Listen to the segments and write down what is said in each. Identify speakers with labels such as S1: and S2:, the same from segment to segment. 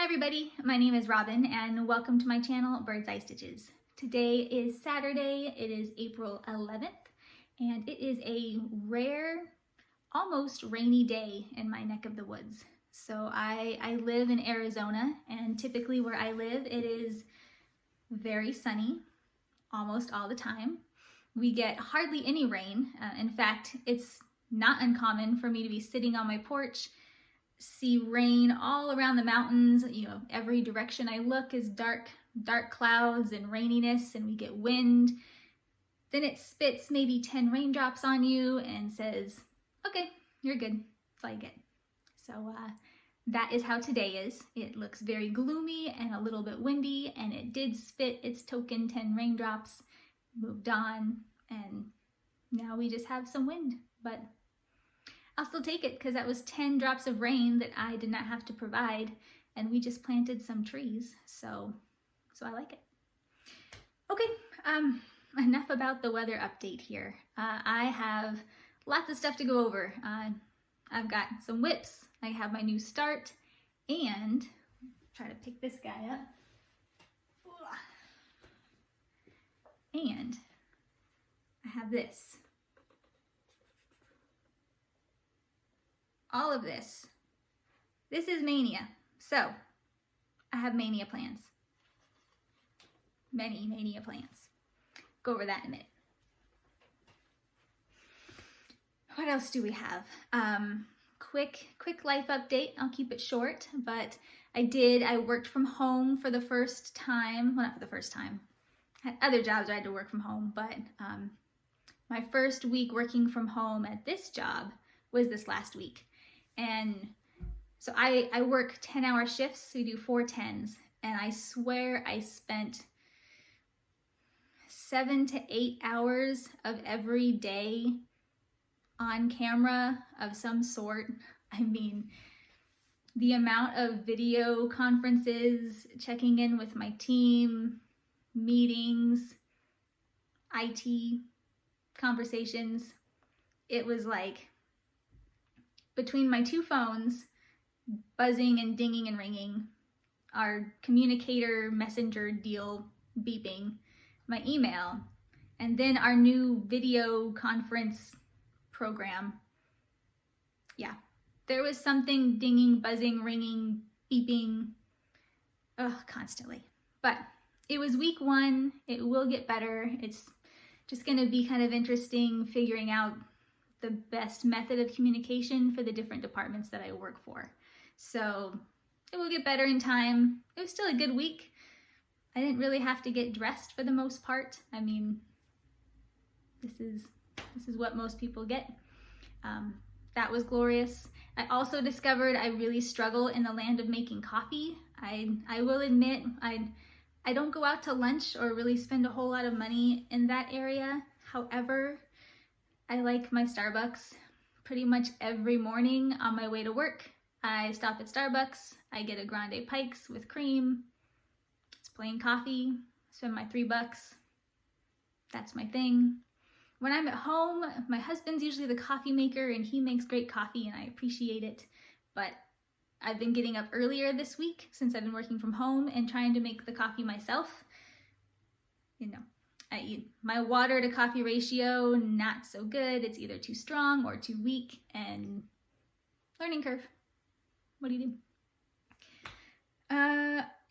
S1: everybody, my name is Robin and welcome to my channel, Bird's Eye Stitches. Today is Saturday, it is April 11th, and it is a rare, almost rainy day in my neck of the woods. So I live in Arizona, and typically where I live, it is very sunny almost all the time. We get hardly any rain. In fact, it's not uncommon for me to be sitting on my porch, see rain all around the mountains. You know, every direction I look is dark clouds and raininess, and we get wind. Then it spits maybe 10 raindrops on you and says, okay, you're good. That's all you get. So that is how today is. It looks very gloomy and a little bit windy, and it did spit its token 10 raindrops, moved on, and now we just have some wind. But I'll still take it because that was 10 drops of rain that I did not have to provide, and we just planted some trees, so I like it. Okay, enough about the weather update here. I have lots of stuff to go over. I've got some whips, I have my new start, and try to pick this guy up. And I have this. All of this. This is Mania. So I have Mania plans. Many Mania plans. Go over that in a minute. What else do we have? Quick life update. I'll keep it short, but I worked from home for the first time. Well, not for the first time. I had other jobs I had to work from home, but my first week working from home at this job was this last week. And so I work 10-hour shifts, so we do 4 10s, and I swear I spent 7 to 8 hours of every day on camera of some sort. I mean, the amount of video conferences, checking in with my team, meetings, IT conversations, it was like, between my 2 phones, buzzing and dinging and ringing, our communicator messenger deal beeping, my email, and then our new video conference program. Yeah, there was something dinging, buzzing, ringing, beeping, constantly. But it was week 1, it will get better. It's just gonna be kind of interesting figuring out the best method of communication for the different departments that I work for. So it will get better in time. It was still a good week. I didn't really have to get dressed for the most part. I mean, this is what most people get. That was glorious. I also discovered I really struggle in the land of making coffee. I will admit, I don't go out to lunch or really spend a whole lot of money in that area. However, I like my Starbucks. Pretty much every morning on my way to work, I stop at Starbucks, I get a grande Pikes with cream. It's plain coffee, spend my $3. That's my thing. When I'm at home, my husband's usually the coffee maker and he makes great coffee and I appreciate it. But I've been getting up earlier this week since I've been working from home and trying to make the coffee myself. You know, my water to coffee ratio, not so good. It's either too strong or too weak, and learning curve. What do you do?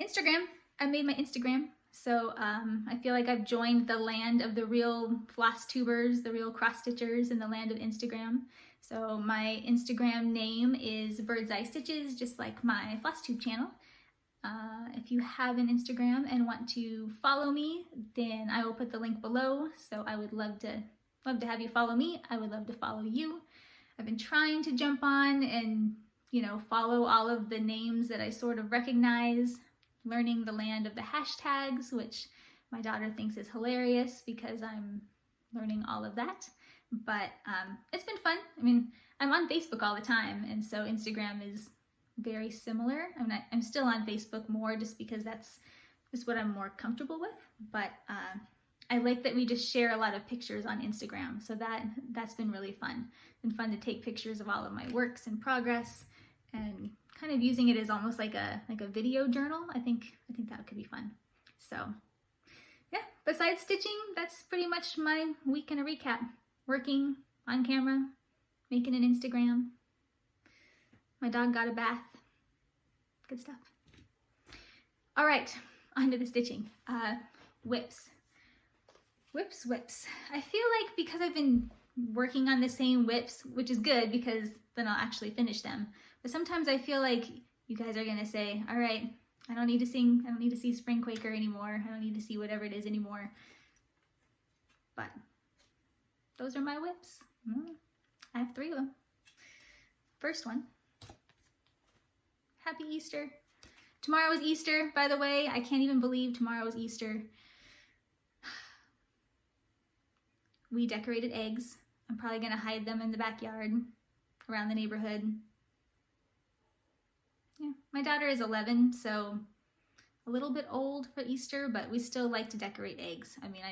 S1: Instagram. I made my Instagram. So I feel like I've joined the land of the real Flosstubers, the real cross stitchers in the land of Instagram. So my Instagram name is Bird's Eye Stitches, just like my Flosstube channel. If you have an Instagram and want to follow me, then I will put the link below. So I would love to have you follow me. I would love to follow you. I've been trying to jump on and, you know, follow all of the names that I sort of recognize, learning the land of the hashtags, which my daughter thinks is hilarious because I'm learning all of that. But it's been fun. I mean, I'm on Facebook all the time, and so Instagram is very similar. I'm still on Facebook more just because that's just what I'm more comfortable with, but I like that we just share a lot of pictures on Instagram, so that's been really fun. It's been fun to take pictures of all of my works in progress and kind of using it as almost like a video journal. I think that could be fun. So yeah, besides stitching, that's pretty much my week in a recap. Working on camera, making an Instagram. My dog got a bath. Good stuff. All right, on to the stitching. Whips. Whips. I feel like because I've been working on the same whips, which is good because then I'll actually finish them. But sometimes I feel like you guys are gonna say, all right, I don't need to see Spring Quaker anymore. I don't need to see whatever it is anymore. But those are my whips. I have 3 of them. First one. Happy Easter. Tomorrow is Easter, by the way. I can't even believe tomorrow is Easter. We decorated eggs. I'm probably gonna hide them in the backyard, around the neighborhood. Yeah, my daughter is 11, so a little bit old for Easter, but we still like to decorate eggs. I mean,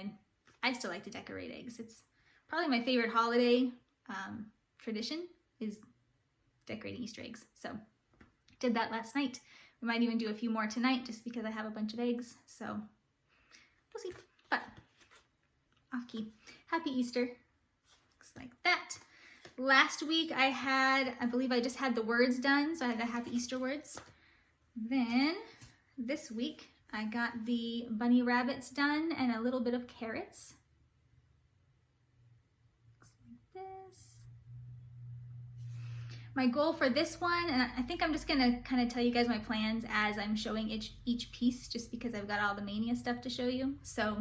S1: I still like to decorate eggs. It's probably my favorite holiday tradition is decorating Easter eggs. So did that last night. We might even do a few more tonight just because I have a bunch of eggs. So we'll see. But off key. Happy Easter. Looks like that. Last week I believe I just had the words done. So I had the Happy Easter words. Then this week I got the bunny rabbits done and a little bit of carrots. My goal for this one, and I think I'm just gonna kind of tell you guys my plans as I'm showing each piece, just because I've got all the Mania stuff to show you. So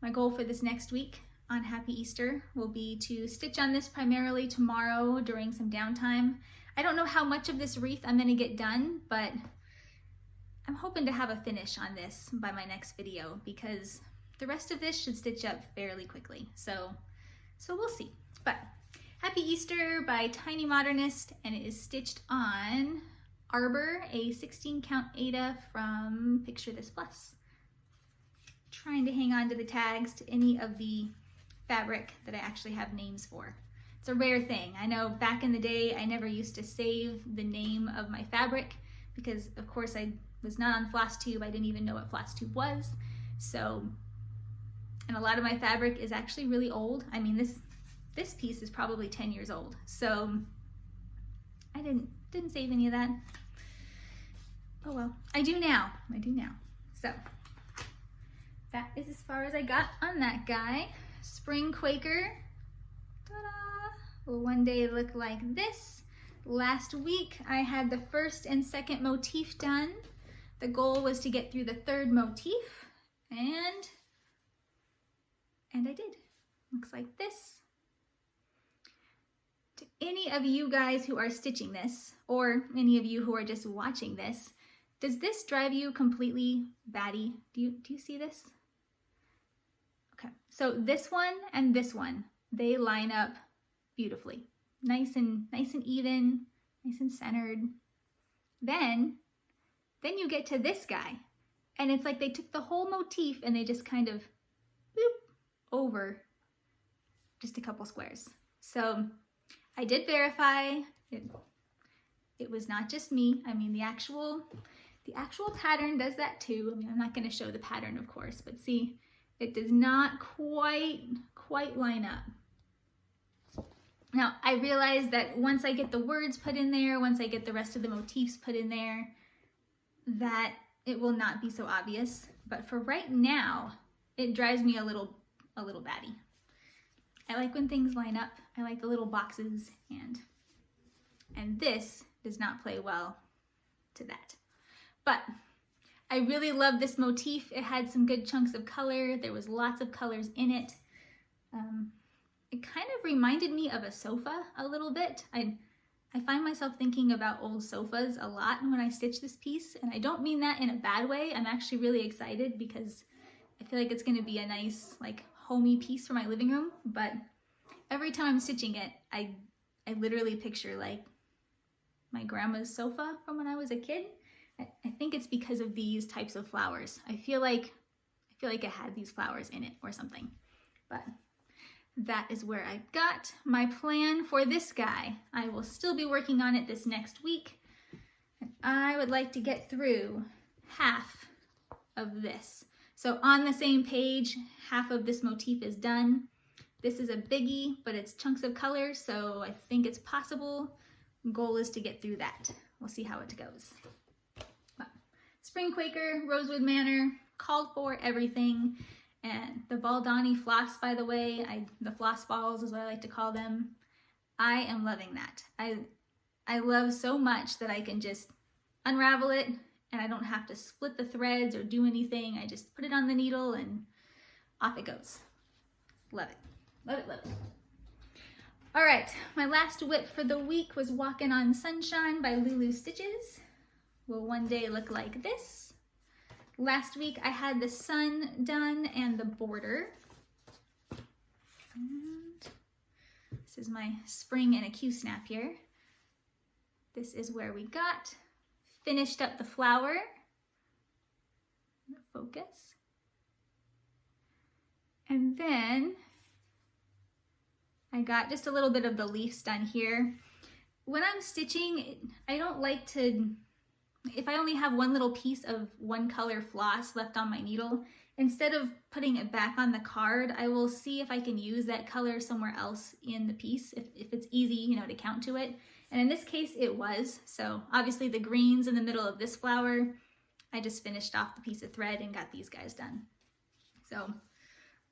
S1: my goal for this next week on Happy Easter will be to stitch on this primarily tomorrow during some downtime. I don't know how much of this wreath I'm gonna get done, but I'm hoping to have a finish on this by my next video because the rest of this should stitch up fairly quickly. So we'll see. But Happy Easter by Tiny Modernist, and it is stitched on Arbor, a 16 count Aida from Picture This Plus. Trying to hang on to the tags to any of the fabric that I actually have names for. It's a rare thing. I know back in the day I never used to save the name of my fabric because of course I was not on Flosstube. I didn't even know what Flosstube was. So, and a lot of my fabric is actually really old. I mean, this piece is probably 10 years old. So I didn't save any of that. Oh well, I do now. So that is as far as I got on that guy. Spring Quaker. Ta-da! Will one day look like this. Last week I had the first and second motif done. The goal was to get through the third motif, and I did. Looks like this. To any of you guys who are stitching this, or any of you who are just watching this, does this drive you completely batty? Do you see this? Okay, so this one and this one, they line up beautifully. Nice and even, nice and centered. Then you get to this guy, and it's like they took the whole motif and they just kind of boop over just a couple squares. So I did verify it was not just me. I mean, the actual pattern does that too. I mean, I'm not going to show the pattern, of course, but see, it does not quite line up. Now, I realize that once I get the words put in there, once I get the rest of the motifs put in there, that it will not be so obvious. But for right now, it drives me a little batty. I like when things line up. I like the little boxes, and this does not play well to that. But I really love this motif. It had some good chunks of color. There was lots of colors in it. It kind of reminded me of a sofa a little bit. I find myself thinking about old sofas a lot when I stitch this piece, and I don't mean that in a bad way. I'm actually really excited because I feel like it's going to be a nice, like, homey piece for my living room. But every time I'm stitching it, I literally picture like my grandma's sofa from when I was a kid. I think it's because of these types of flowers. I feel like it had these flowers in it or something. But that is where I got my plan for this guy. I will still be working on it this next week. And I would like to get through half of this. So on the same page, half of this motif is done. This is a biggie, but it's chunks of color, so I think it's possible. Goal is to get through that. We'll see how it goes. But Spring Quaker, Rosewood Manor, called for everything. And the Valdani floss, by the way, the floss balls is what I like to call them. I am loving that. I love so much that I can just unravel it and I don't have to split the threads or do anything. I just put it on the needle and off it goes. Love it. Love it, love it. All right, my last whip for the week was Walking on Sunshine by Lulu Stitches. Will one day look like this. Last week I had the sun done and the border. And this is my spring and a Q-snap here. This is where we got. Finished up the flower. Focus. And then I got just a little bit of the leaves done here. When I'm stitching, I don't like to, if I only have one little piece of one color floss left on my needle, instead of putting it back on the card, I will see if I can use that color somewhere else in the piece, if it's easy, you know, to count to it. And in this case, it was. So obviously the greens in the middle of this flower, I just finished off the piece of thread and got these guys done. So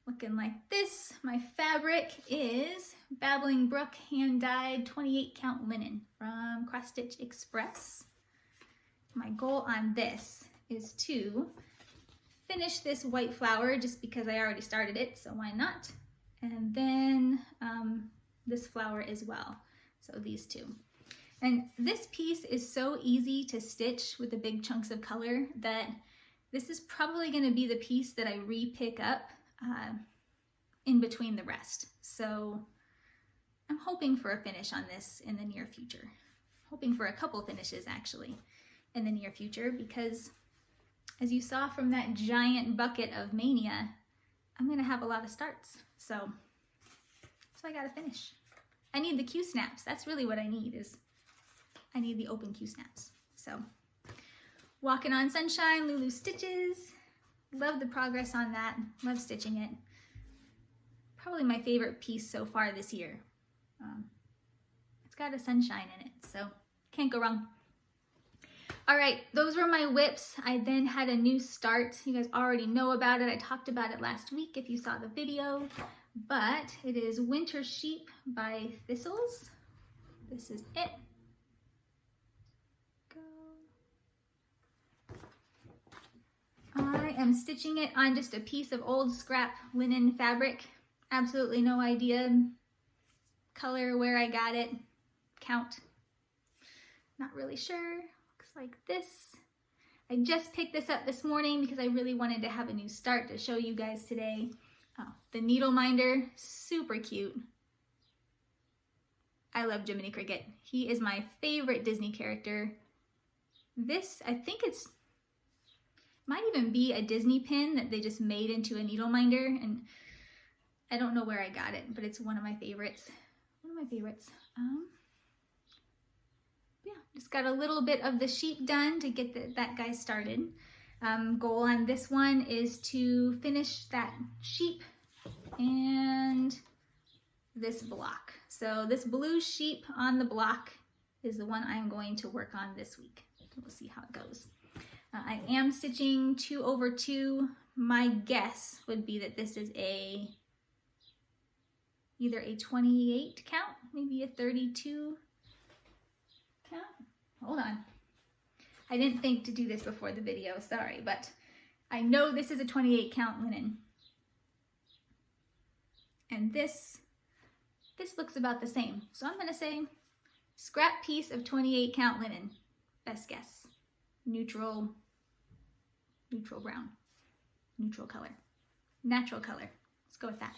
S1: looking like this. My fabric is Babbling Brook hand-dyed 28 count linen from Cross Stitch Express. My goal on this is to finish this white flower just because I already started it, so why not? And then this flower as well, so these two. And this piece is so easy to stitch with the big chunks of color that this is probably going to be the piece that I re-pick up in between the rest. So I'm hoping for a finish on this in the near future. Hoping for a couple finishes actually in the near future, because as you saw from that giant bucket of Mania, I'm going to have a lot of starts. So I got to finish. I need the Q-snaps. That's really what I need, is I need the open Q-snaps. So Walking on Sunshine, Lulu Stitches. Love the progress on that. Love stitching it. Probably my favorite piece so far this year. It's got a sunshine in it, so can't go wrong. All right, those were my whips. I then had a new start. You guys already know about it. I talked about it last week if you saw the video, but it is Winter Sheep by Thistles. This is it. I am stitching it on just a piece of old scrap linen fabric. Absolutely no idea color, where I got it, count. Not really sure. Looks like this. I just picked this up this morning because I really wanted to have a new start to show you guys today. Oh, the needle minder, super cute. I love Jiminy Cricket. He is my favorite Disney character. This, I think it's might even be a Disney pin that they just made into a needle minder, and I don't know where I got it, but it's one of my favorites. One of my favorites. Yeah, just got a little bit of the sheep done to get that guy started. Goal on this one is to finish that sheep and this block. So this blue sheep on the block is the one I'm going to work on this week. We'll see how it goes. I am stitching 2 over 2. My guess would be that this is either a 28 count, maybe a 32 count. Hold on. I didn't think to do this before the video, sorry, but I know this is a 28 count linen. And this looks about the same. So I'm gonna say scrap piece of 28 count linen. Best guess. Neutral brown, neutral color, natural color. Let's go with that.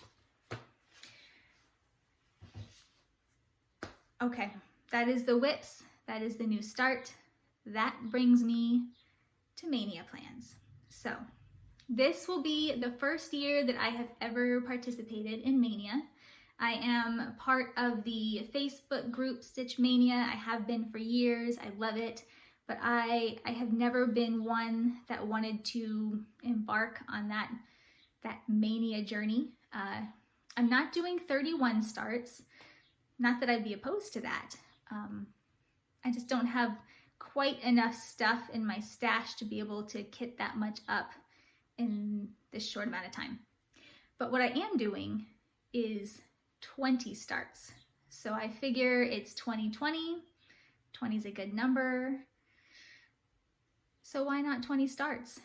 S1: Okay, that is the whips. That is the new start. That brings me to Mania plans. So this will be the first year that I have ever participated in Mania. I am part of the Facebook group Stitch Mania. I have been for years. I love it. but I have never been one that wanted to embark on that mania journey. I'm not doing 31 starts. Not that I'd be opposed to that. I just don't have quite enough stuff in my stash to be able to kit that much up in this short amount of time. But what I am doing is 20 starts. So I figure it's 2020. 20 is a good number. So why not 20 starts?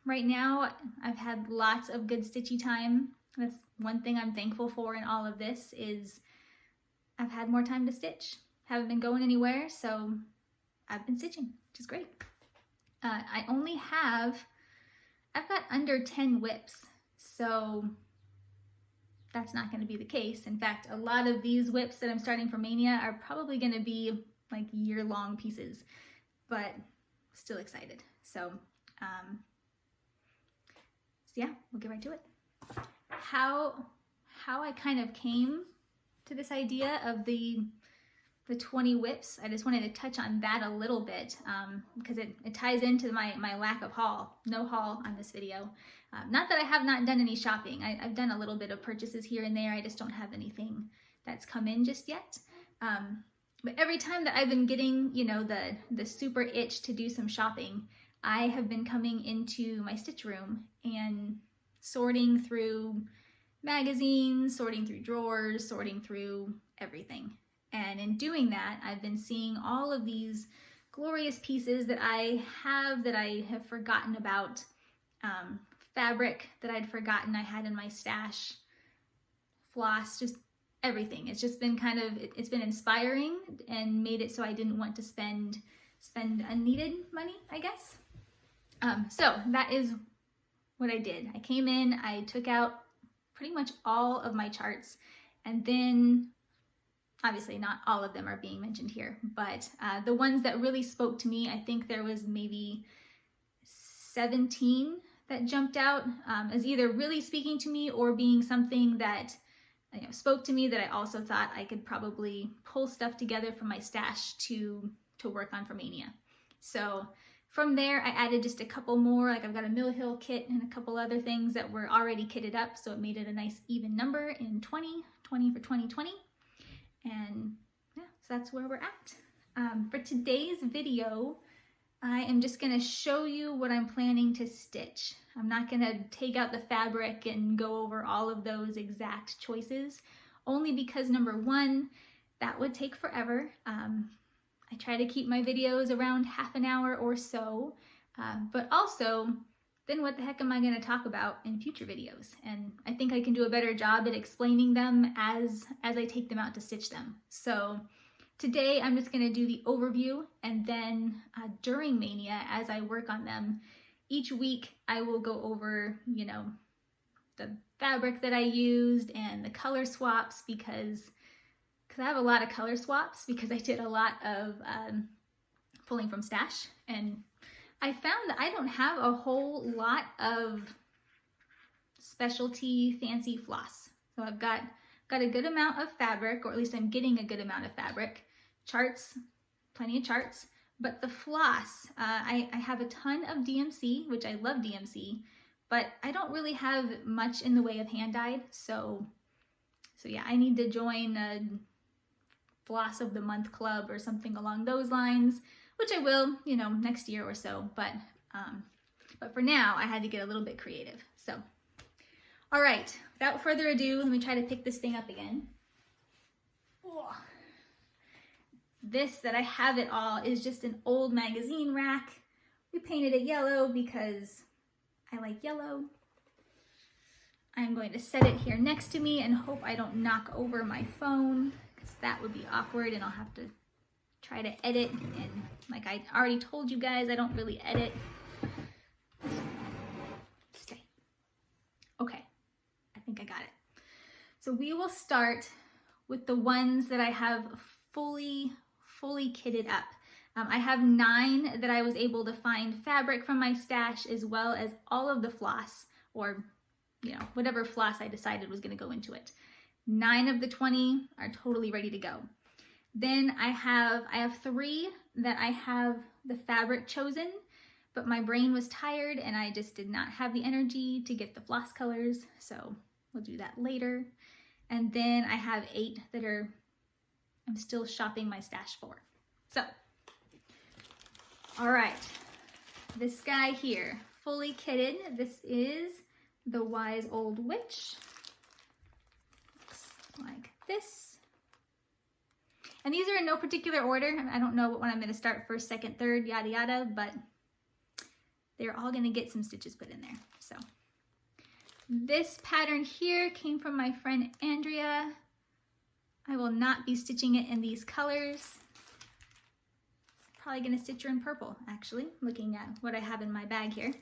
S1: Right now, I've had lots of good stitchy time. That's one thing I'm thankful for in all of this is I've had more time to stitch. Haven't been going anywhere, so I've been stitching, which is great. I've got under 10 whips, so that's not going to be the case. In fact, a lot of these whips that I'm starting for Mania are probably going to be like year-long pieces, but still excited. So yeah, we'll get right to it. How I kind of came to this idea of the 20 whips, I just wanted to touch on that a little bit because it ties into my lack of haul. No haul on this video. Not that I have not done any shopping. I've done a little bit of purchases here and there. I just don't have anything that's come in just yet. But every time that I've been getting, you know, the super itch to do some shopping, I have been coming into my stitch room and sorting through magazines, sorting through drawers, sorting through everything. And in doing that, I've been seeing all of these glorious pieces that I have forgotten about, fabric that I'd forgotten I had in my stash, floss, just everything. It's just been it's been inspiring and made it so I didn't want to spend unneeded money, I guess. So that is what I did. I came in, I took out pretty much all of my charts, and then obviously not all of them are being mentioned here, but the ones that really spoke to me, I think there was maybe 17 that jumped out as either really speaking to me or being something that spoke to me that I also thought I could probably pull stuff together from my stash to work on for Mania. So from there, I added just a couple more, like I've got a Mill Hill kit and a couple other things that were already kitted up, so it made it a nice even number in 20 for 2020. And yeah, so that's where we're at. For today's video, I am just gonna show you what I'm planning to stitch. I'm not gonna take out the fabric and go over all of those exact choices, only because number one, that would take forever. I try to keep my videos around half an hour or so, but also, then what the heck am I gonna talk about in future videos? And I think I can do a better job at explaining them as I take them out to stitch them. So today I'm just gonna do the overview, and then during Mania, as I work on them, each week I will go over, you know, the fabric that I used and the color swaps because I have a lot of color swaps because I did a lot of pulling from stash, and I found that I don't have a whole lot of specialty fancy floss. So I've got a good amount of fabric, or at least I'm getting a good amount of fabric. Charts, plenty of charts, but the floss, I have a ton of DMC, which I love DMC, but I don't really have much in the way of hand-dyed. So yeah, I need to join a Floss of the Month club or something along those lines, which I will, you know, next year or so. But for now, I had to get a little bit creative. So, all right, without further ado, let me try to pick this thing up again. Oh. This that I have it all is just an old magazine rack. We painted it yellow because I like yellow. I'm going to set it here next to me and hope I don't knock over my phone, because that would be awkward and I'll have to try to edit. And like I already told you guys, I don't really edit. Stay. Okay, I think I got it. So we will start with the ones that I have fully kitted up. I have 9 that I was able to find fabric from my stash, as well as all of the floss, or you know, whatever floss I decided was going to go into it. 9 of the 20 are totally ready to go. Then I have 3 that I have the fabric chosen, but my brain was tired and I just did not have the energy to get the floss colors, so we'll do that later. And then I have 8 that I'm still shopping my stash for. So, all right, this guy here, fully kitted. This is the Wise Old Witch. Looks like this. And these are in no particular order. I don't know when I'm going to start first, second, third, yada yada, but they're all going to get some stitches put in there. So this pattern here came from my friend Andrea. I will not be stitching it in these colors. Probably going to stitch her in purple, actually, looking at what I have in my bag here.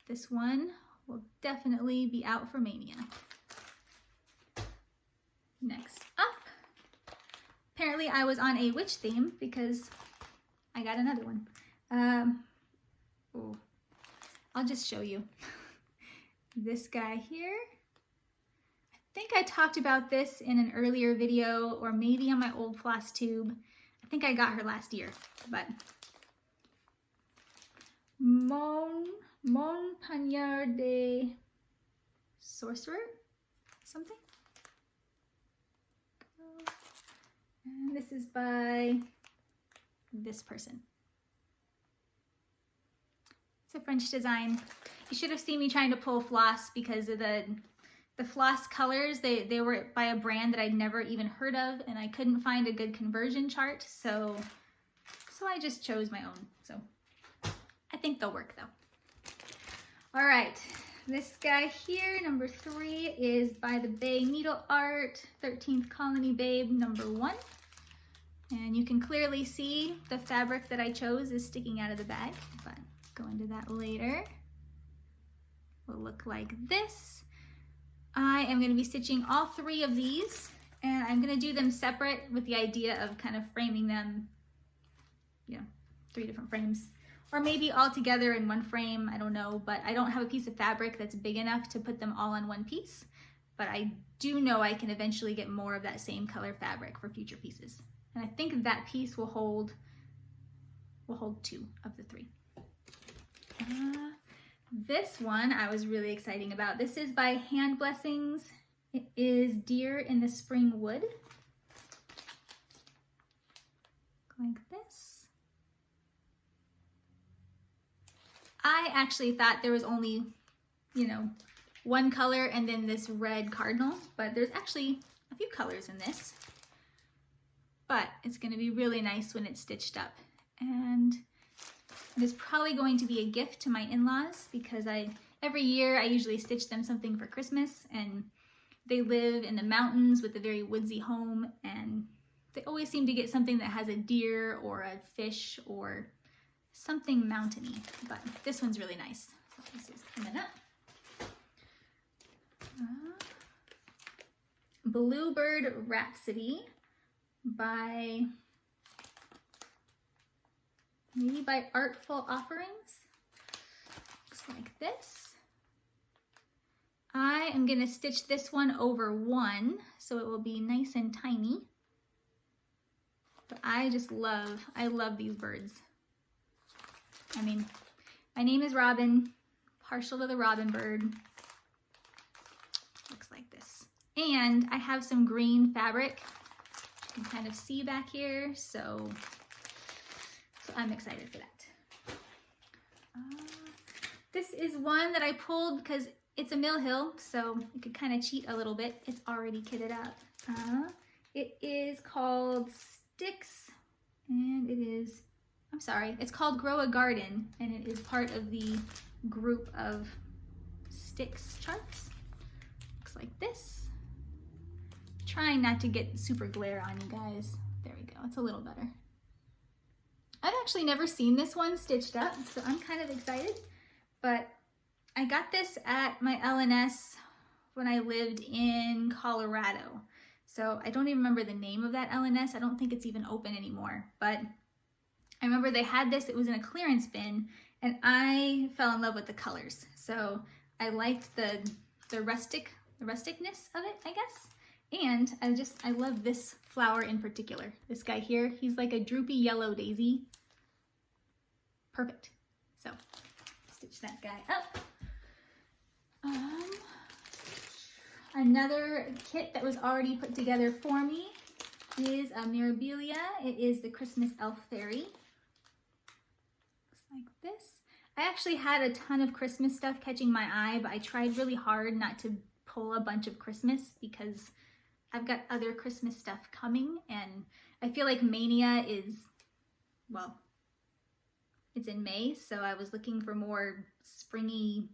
S1: This one will definitely be out for Mania. Next up. Apparently I was on a witch theme because I got another one. Oh, I'll just show you. This guy here. I think I talked about this in an earlier video or maybe on my old Flosstube. I think I got her last year, but Montpagnier de Sorcerer, something. And this is by this person. It's a French design. You should have seen me trying to pull floss because of the floss colors. They were by a brand that I'd never even heard of, and I couldn't find a good conversion chart, so I just chose my own. So I think they'll work though. All right, this guy here, number 3, is by the Bay Needle Art, 13th Colony Babe, number 1. And you can clearly see the fabric that I chose is sticking out of the bag, but go into that later. Will look like this. I am going to be stitching all 3 of these, and I'm going to do them separate with the idea of kind of framing them, you know, 3 different frames. Or maybe all together in one frame, I don't know, but I don't have a piece of fabric that's big enough to put them all on one piece. But I do know I can eventually get more of that same color fabric for future pieces. And I think that piece will hold 2 of the 3. This one I was really excited about. This is by Hand Blessings. It is Deer in the Spring Wood. Like this. I actually thought there was only, you know, one color and then this red cardinal, but there's actually a few colors in this. But it's going to be really nice when it's stitched up. And it is probably going to be a gift to my in-laws because every year I usually stitch them something for Christmas, and they live in the mountains with a very woodsy home, and they always seem to get something that has a deer or a fish or something mountainy, but this one's really nice. So this is coming up. Bluebird Rhapsody by Artful Offerings. Looks like this. I am going to stitch this one over 1, so it will be nice and tiny. But I love these birds. I mean, my name is Robin, partial to the robin bird. Looks like this. And I have some green fabric you can kind of see back here, so I'm excited for that. This is one that I pulled because it's a mill hill, so you could kind of cheat a little bit. It's already kitted up. It is called Sticks, and it's called Grow a Garden, and it is part of the group of Sticks charts. Looks like this. Trying not to get super glare on you guys. There we go, it's a little better. I've actually never seen this one stitched up, so I'm kind of excited. But I got this at my LNS when I lived in Colorado. So I don't even remember the name of that LNS. I don't think it's even open anymore. But I remember they had this, it was in a clearance bin, and I fell in love with the colors. So I liked the rusticness of it, I guess. And I love this flower in particular. This guy here, he's like a droopy yellow daisy. Perfect. So stitch that guy up. Another kit that was already put together for me is a Mirabilia. It is the Christmas Elf Fairy. Looks like this. I actually had a ton of Christmas stuff catching my eye, but I tried really hard not to pull a bunch of Christmas because I've got other Christmas stuff coming, and I feel like Mania is, well, it's in May, so I was looking for more springy,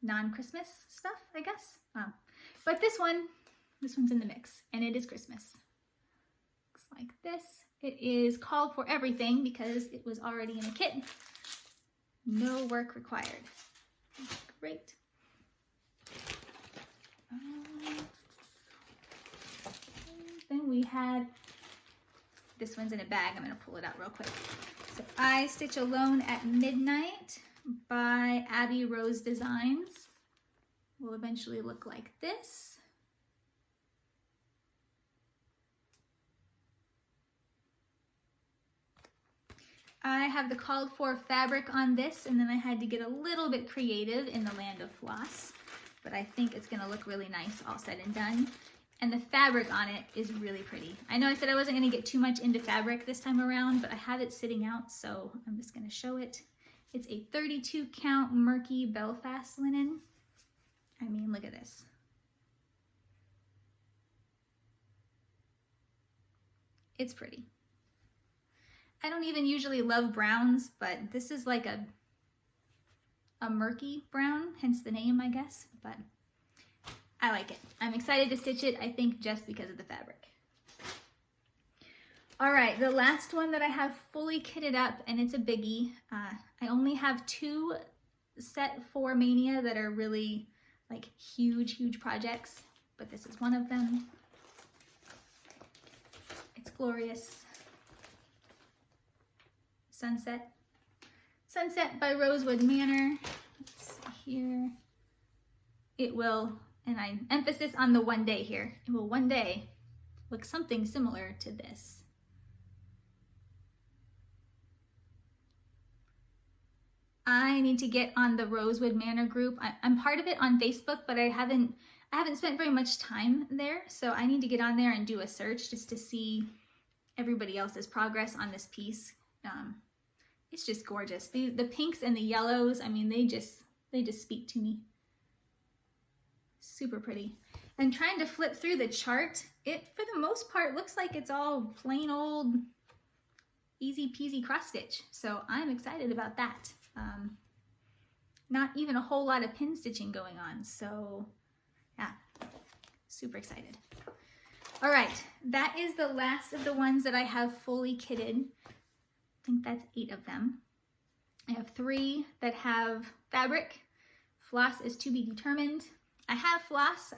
S1: non-Christmas stuff, I guess. But this one's in the mix, and it is Christmas. Looks like this. It is called for everything because it was already in a kit. No work required. Great. Then we had, this one's in a bag. I'm gonna pull it out real quick. So I Stitch Alone at Midnight by Abby Rose Designs. Will eventually look like this. I have the called for fabric on this, and then I had to get a little bit creative in the land of floss, but I think it's gonna look really nice all said and done. And the fabric on it is really pretty. I know I said I wasn't gonna get too much into fabric this time around, but I have it sitting out, so I'm just gonna show it. It's a 32 count murky Belfast linen. I mean, look at this. It's pretty. I don't even usually love browns, but this is like a murky brown, hence the name, I guess, but I like it. I'm excited to stitch it, I think just because of the fabric. All right, the last one that I have fully kitted up, and it's a biggie. I only have 2 set for Mania that are really like huge projects, but this is one of them. It's glorious. Sunset by Rosewood Manor. Let's see here. It will, and I emphasis on the one day here, it will one day look something similar to this. I need to get on the Rosewood Manor group. I'm part of it on Facebook, but I haven't spent very much time there, so I need to get on there and do a search just to see everybody else's progress on this piece. It's just gorgeous. The pinks and the yellows, I mean, they just speak to me. Super pretty. And trying to flip through the chart, it for the most part looks like it's all plain old easy peasy cross stitch. So I'm excited about that. Not even a whole lot of pin stitching going on. So yeah, super excited. All right, that is the last of the ones that I have fully kitted. I think that's 8 of them. I have 3 that have fabric. Floss is to be determined. I have floss,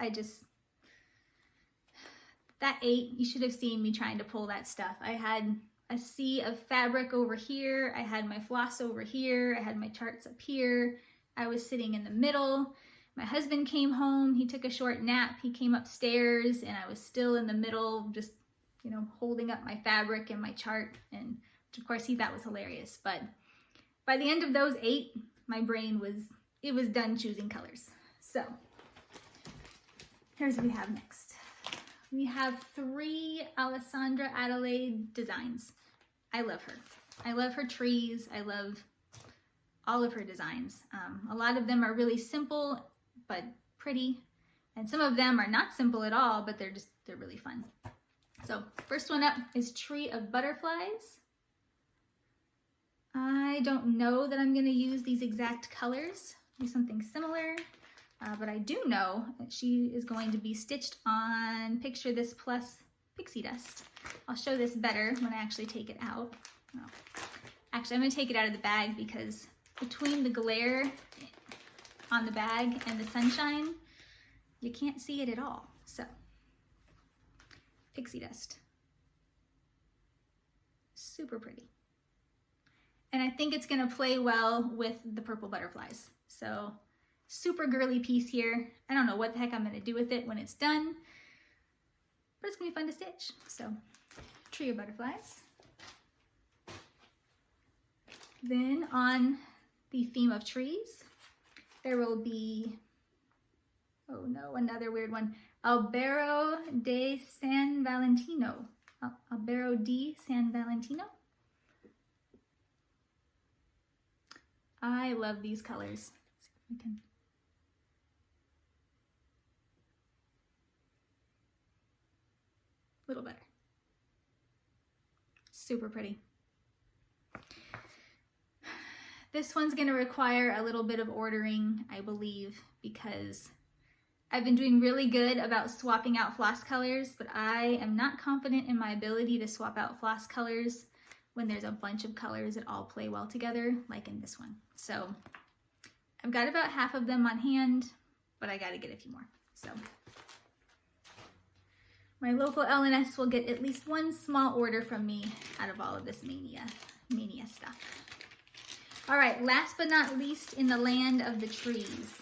S1: that 8, you should have seen me trying to pull that stuff. I had a sea of fabric over here. I had my floss over here. I had my charts up here. I was sitting in the middle. My husband came home. He took a short nap. He came upstairs and I was still in the middle, just, you know, holding up my fabric and my chart, and of course he thought was hilarious. But by the end of those 8, my brain was done choosing colors. So here's what we have next. We have 3 Alessandra Adelaide designs. I love her. I love her trees. I love all of her designs. A lot of them are really simple but pretty, and some of them are not simple at all, but they're really fun. So first one up is Tree of Butterflies. I don't know that I'm going to use these exact colors. Do something similar, but I do know that she is going to be stitched on Picture This Plus Pixie Dust. I'll show this better when I actually take it out. Well, actually, I'm going to take it out of the bag because between the glare on the bag and the sunshine, you can't see it at all. So, Pixie Dust. Super pretty. And I think it's going to play well with the purple butterflies. So, super girly piece here. I don't know what the heck I'm going to do with it when it's done, but it's gonna be fun to stitch. So, tree of butterflies. Then on the theme of trees, there will be, oh no, another weird one, Albero de San Valentino. Albero de San Valentino. I love these colors. Let's see if I can. A little better. Super pretty. This one's going to require a little bit of ordering, I believe, because I've been doing really good about swapping out floss colors, but I am not confident in my ability to swap out floss colors when there's a bunch of colors that all play well together, like in this one. So I've got about half of them on hand, but I got to get a few more. So my local LNS will get at least one small order from me out of all of this Mania stuff. All right, last but not least in the land of the trees,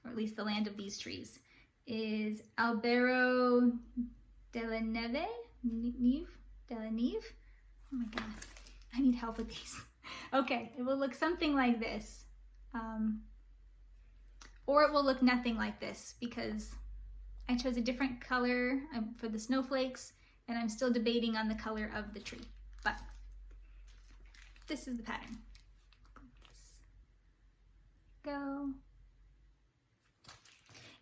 S1: or at least the land of these trees, is Albero de la Neve? De la Neve? Oh my God, I need help with these. Okay, it will look something like this. Or it will look nothing like this because I chose a different color for the snowflakes and I'm still debating on the color of the tree. But this is the pattern. Go.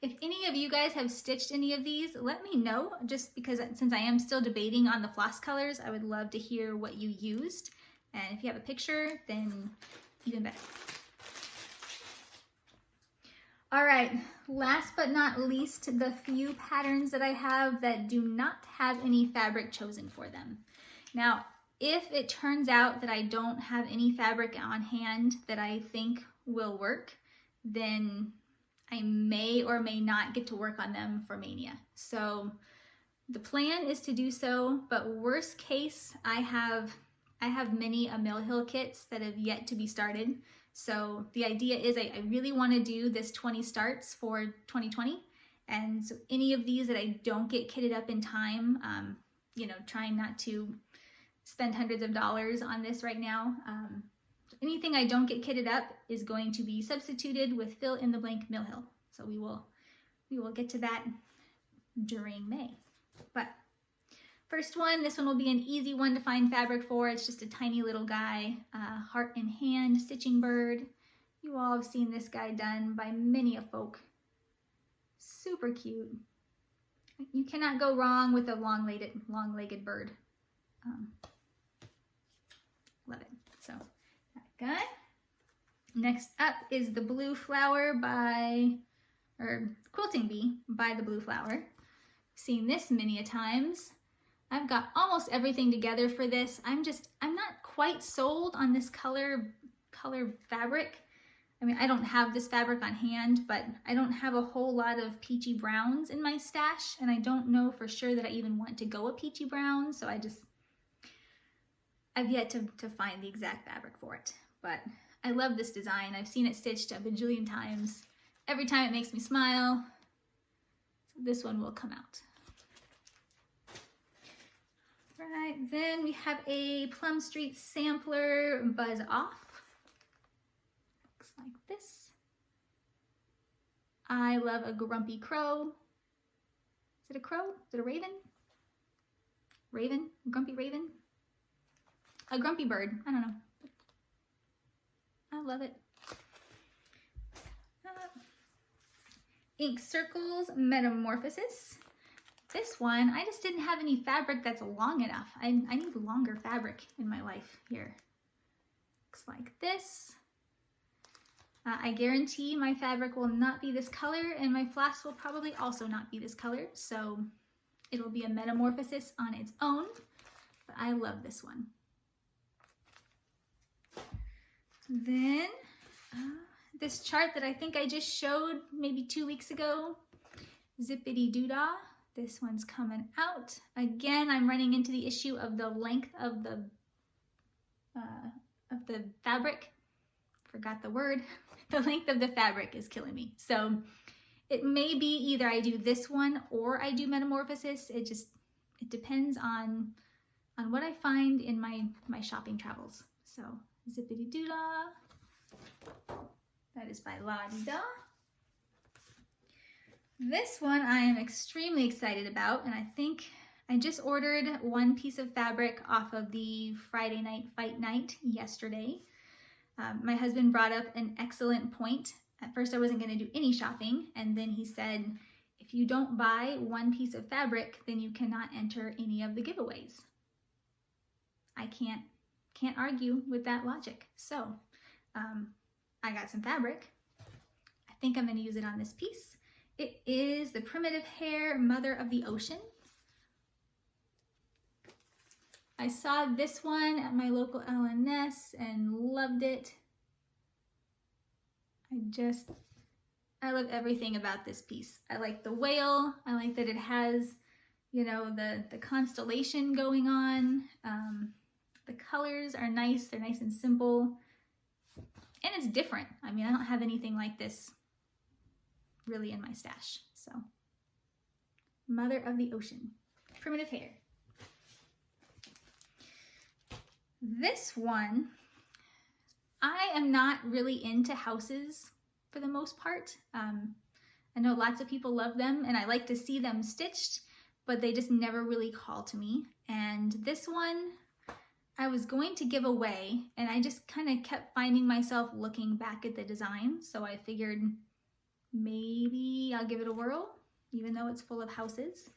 S1: If any of you guys have stitched any of these, let me know, just because since I am still debating on the floss colors, I would love to hear what you used. And if you have a picture, then even better. All right, last but not least, the few patterns that I have that do not have any fabric chosen for them. Now, if it turns out that I don't have any fabric on hand that I think will work, then I may or may not get to work on them for Mania. So the plan is to do so, but worst case, I have many Mill Hill kits that have yet to be started. So the idea is I really want to do this 20 starts for 2020. And so any of these that I don't get kitted up in time, you know, trying not to spend hundreds of dollars on this right now. Anything I don't get kitted up is going to be substituted with fill in the blank Mill Hill. So we will get to that during May. But first one, this one will be an easy one to find fabric for. It's just a tiny little guy, heart in hand stitching bird. You all have seen this guy done by many a folk. Super cute. You cannot go wrong with a long-legged bird. Love it. So that guy. Next up is the blue flower quilting bee by the blue flower. Seen this many a times. I've got almost everything together for this. I'm not quite sold on this color fabric. I mean, I don't have this fabric on hand, but I don't have a whole lot of peachy browns in my stash, and I don't know for sure that I even want to go a peachy brown, so I've yet to find the exact fabric for it. But I love this design. I've seen it stitched a bajillion times. Every time it makes me smile. So this one will come out. Right, then we have a Plum Street sampler Buzz Off. Looks like this. I love a grumpy crow. Is it a crow? Is it a raven? Raven? Grumpy raven? A grumpy bird. I don't know. I love it. Ink Circles Metamorphosis. This one, I just didn't have any fabric that's long enough. I need longer fabric in my life here. Looks like this. I guarantee my fabric will not be this color, and my floss will probably also not be this color, so it'll be a metamorphosis on its own, but I love this one. Then this chart that I think I just showed maybe 2 weeks ago, Zippity Doodah. This one's coming out. Again, I'm running into the issue of the length of the fabric. Forgot the word. The length of the fabric is killing me. So it may be either I do this one or I do Metamorphosis. it depends on what I find in my shopping travels. So Zippity Doodah, that is by La Di Da. This one I am extremely excited about, and I think I just ordered one piece of fabric off of the Friday night fight night yesterday. My husband brought up an excellent point. At first I wasn't going to do any shopping, and then he said, if you don't buy one piece of fabric, then you cannot enter any of the giveaways. I can't argue with that logic. So I got some fabric. I think I'm going to use it on this piece. It is the Primitive Hair Mother of the Ocean. I saw this one at my local L&S and loved it. I love everything about this piece. I like the whale. I like that it has, you know, the constellation going on. The colors are nice. They're nice and simple. And it's different. I mean, I don't have anything like this really in my stash. So, Mother of the Ocean, Primitive Hair. This one, I am not really into houses for the most part. I know lots of people love them and I like to see them stitched, but they just never really call to me. And this one I was going to give away, and I just kind of kept finding myself looking back at the design. So I figured maybe I'll give it a whirl, even though it's full of houses.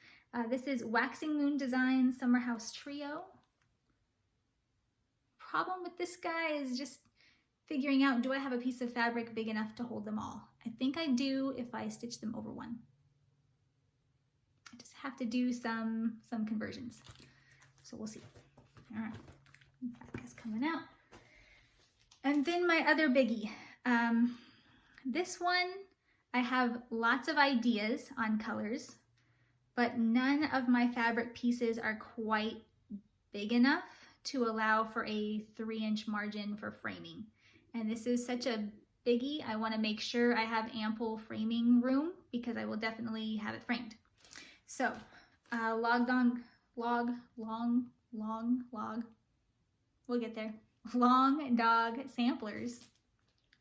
S1: This is Waxing Moon Design Summer House Trio. Problem with this guy is just figuring out, do I have a piece of fabric big enough to hold them all? I think I do if I stitch them over one. I just have to do some conversions. So we'll see. All right, back is coming out. And then my other biggie. This one, I have lots of ideas on colors, but none of my fabric pieces are quite big enough to allow for a 3-inch margin for framing. And this is such a biggie. I want to make sure I have ample framing room because I will definitely have it framed. So, we'll get there. Long Dog Samplers,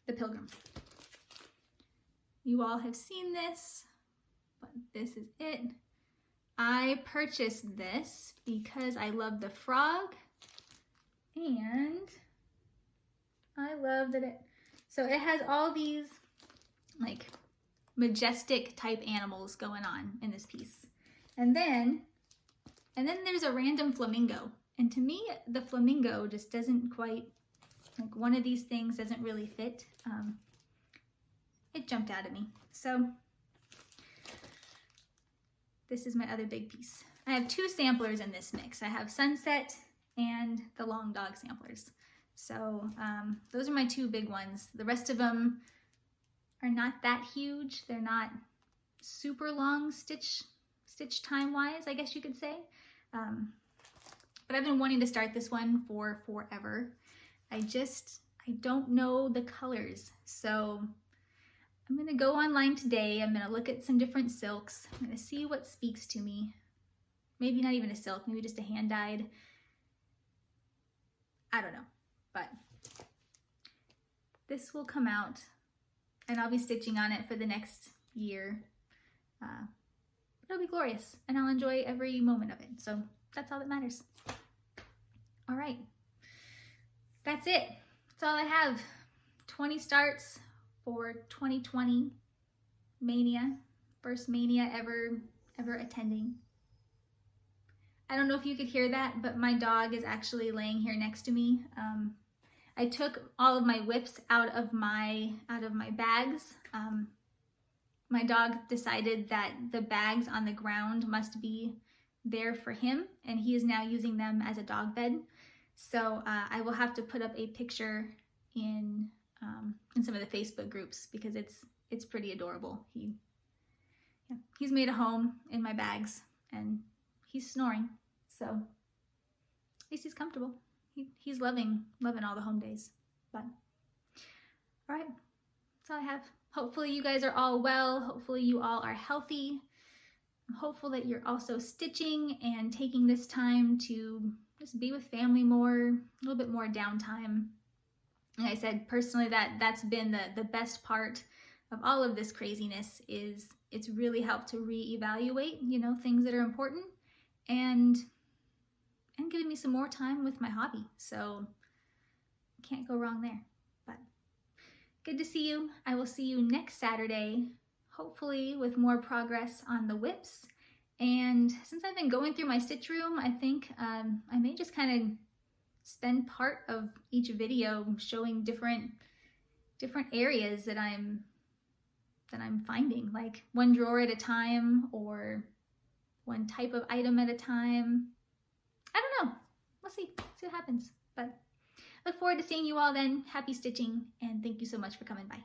S1: the Pilgrim. You all have seen this, but this is it. I purchased this because I love the frog, and I love that it has all these like majestic type animals going on in this piece. And then there's a random flamingo. And to me, the flamingo just doesn't quite, like one of these things doesn't really fit. It jumped out at me. So this is my other big piece. I have 2 samplers in this mix. I have Sunset and the Long Dog samplers. So those are my 2 big ones. The rest of them are not that huge. They're not super long stitch time wise, I guess you could say. But I've been wanting to start this one for forever. I don't know the colors. So I'm gonna go online today. I'm gonna look at some different silks. I'm gonna see what speaks to me. Maybe not even a silk, maybe just a hand dyed. I don't know, but this will come out and I'll be stitching on it for the next year. It'll be glorious and I'll enjoy every moment of it. So that's all that matters. All right, that's it. That's all I have. 20 starts for 2020 Mania. First Mania ever attending. I don't know if you could hear that, but my dog is actually laying here next to me. I took all of my whips out of my bags. My dog decided that the bags on the ground must be there for him, and he is now using them as a dog bed. So I will have to put up a picture in some of the Facebook groups because it's pretty adorable. He's made a home in my bags and he's snoring, so at least he's comfortable. He's loving all the home days. But all right, that's all I have. Hopefully you guys are all well. Hopefully you all are healthy. I'm hopeful that you're also stitching and taking this time to just be with family more, a little bit more downtime. And I said personally that's been the best part of all of this craziness, is it's really helped to reevaluate, you know, things that are important and giving me some more time with my hobby. So can't go wrong there. But good to see you. I will see you next Saturday, hopefully with more progress on the whips. And since I've been going through my stitch room, I think I may just kind of spend part of each video showing different areas that I'm finding, like one drawer at a time or one type of item at a time. I don't know. We'll see what happens. But look forward to seeing you all then. Happy stitching, and thank you so much for coming by.